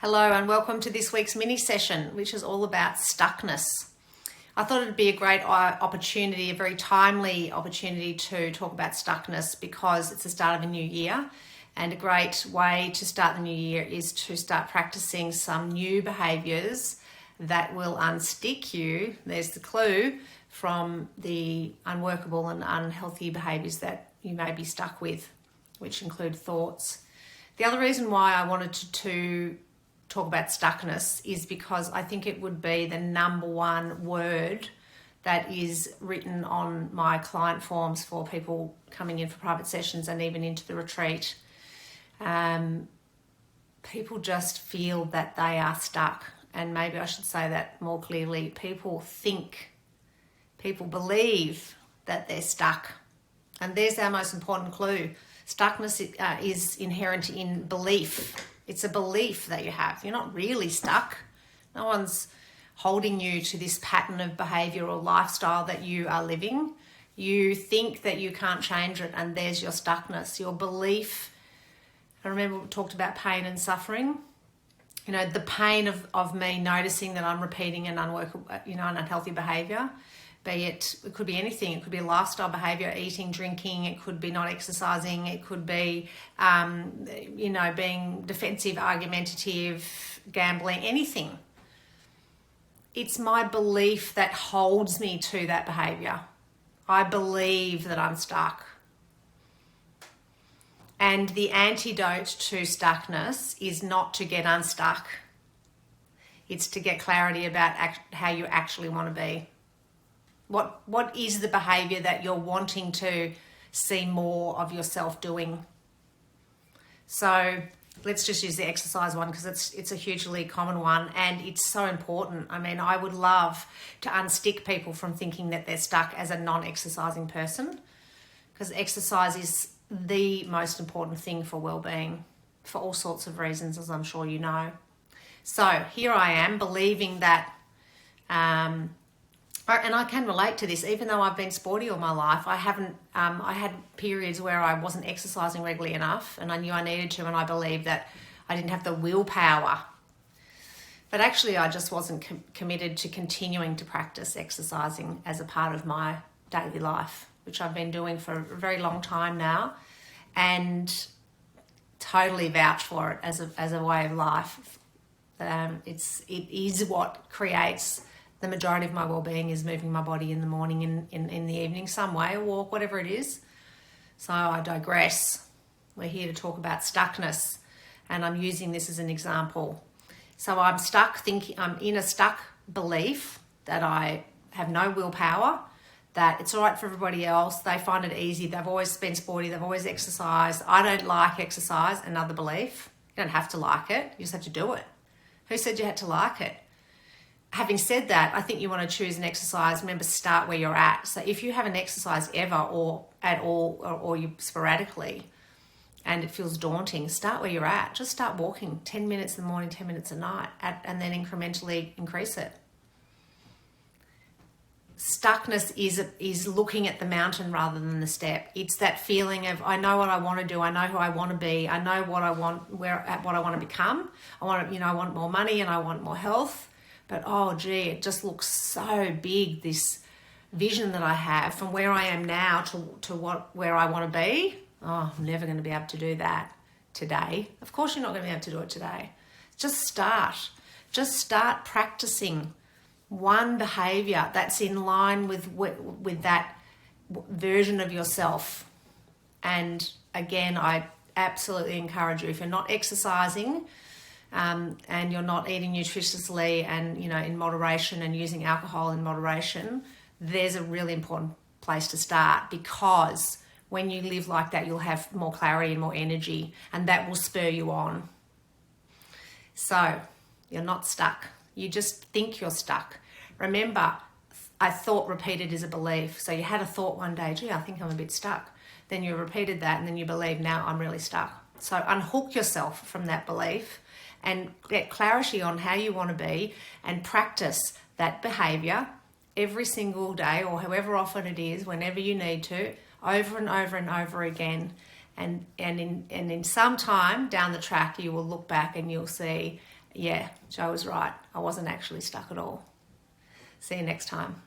Hello and welcome to this week's mini session, which is all about stuckness. I thought it'd be a great opportunity, a very timely opportunity to talk about stuckness because it's the start of a new year, and a great way to start the new year is to start practicing some new behaviours that will unstick you, there's the clue, from the unworkable and unhealthy behaviours that you may be stuck with, which include thoughts. The other reason why I wanted to talk about stuckness is because I think it would be the number one word that is written on my client forms for people coming in for private sessions and even into the retreat. People just feel that they are stuck, and maybe I should say that more clearly. People believe that they're stuck, and there's our most important clue. Stuckness is inherent in belief. It's a belief that you have. You're not really stuck. No one's holding you to this pattern of behaviour or lifestyle that you are living. You think that you can't change it, and there's your stuckness, your belief. I remember we talked about pain and suffering. You know, the pain of me noticing that I'm repeating an unworkable, an unhealthy behaviour. It could be anything. It could be a lifestyle behaviour, eating, drinking. It could be not exercising. It could be, being defensive, argumentative, gambling, anything. It's my belief that holds me to that behaviour. I believe that I'm stuck. And the antidote to stuckness is not to get unstuck. It's to get clarity about how you actually want to be. What is the behaviour that you're wanting to see more of yourself doing? So let's just use the exercise one because it's a hugely common one and it's so important. I mean, I would love to unstick people from thinking that they're stuck as a non-exercising person, because exercise is the most important thing for well-being for all sorts of reasons, as I'm sure you know. So here I am believing that and I can relate to this, even though I've been sporty all my life. I had periods where I wasn't exercising regularly enough, and I knew I needed to, and I believed that I didn't have the willpower. But actually, I just wasn't committed to continuing to practice exercising as a part of my daily life, which I've been doing for a very long time now, and totally vouch for it as a way of life. It is what creates the majority of my well-being, is moving my body in the morning, in the evening, some way, a walk, whatever it is. So I digress. We're here to talk about stuckness, and I'm using this as an example. So I'm in a stuck belief that I have no willpower, that it's all right for everybody else. They find it easy. They've always been sporty. They've always exercised. I don't like exercise. Another belief. You don't have to like it. You just have to do it. Who said you had to like it? Having said that, I think you want to choose an exercise. Remember, start where you're at. So if you haven't exercised ever or at all or you sporadically and it feels daunting, start where you're at. Just start walking 10 minutes in the morning, 10 minutes at night, and then incrementally increase it. Stuckness is looking at the mountain rather than the step. It's that feeling of, I know what I want to do. I know who I want to be. I know what I want, what I want to become. I want more money and I want more health. But, it just looks so big, this vision that I have from where I am now to where I want to be. Oh, I'm never going to be able to do that today. Of course you're not going to be able to do it today. Just start. Just start practicing one behaviour that's in line with that version of yourself. And again, I absolutely encourage you, if you're not exercising, and you're not eating nutritiously and, in moderation and using alcohol in moderation, there's a really important place to start, because when you live like that, you'll have more clarity and more energy, and that will spur you on. So you're not stuck. You just think you're stuck. Remember, a thought repeated is a belief. So you had a thought one day, I think I'm a bit stuck. Then you repeated that, and then you believe, now I'm really stuck. So unhook yourself from that belief and get clarity on how you want to be, and practice that behaviour every single day, or however often it is, whenever you need to, over and over and over again. And in some time down the track, you will look back and you'll see yeah, Joe was right. I wasn't actually stuck at all. See you next time.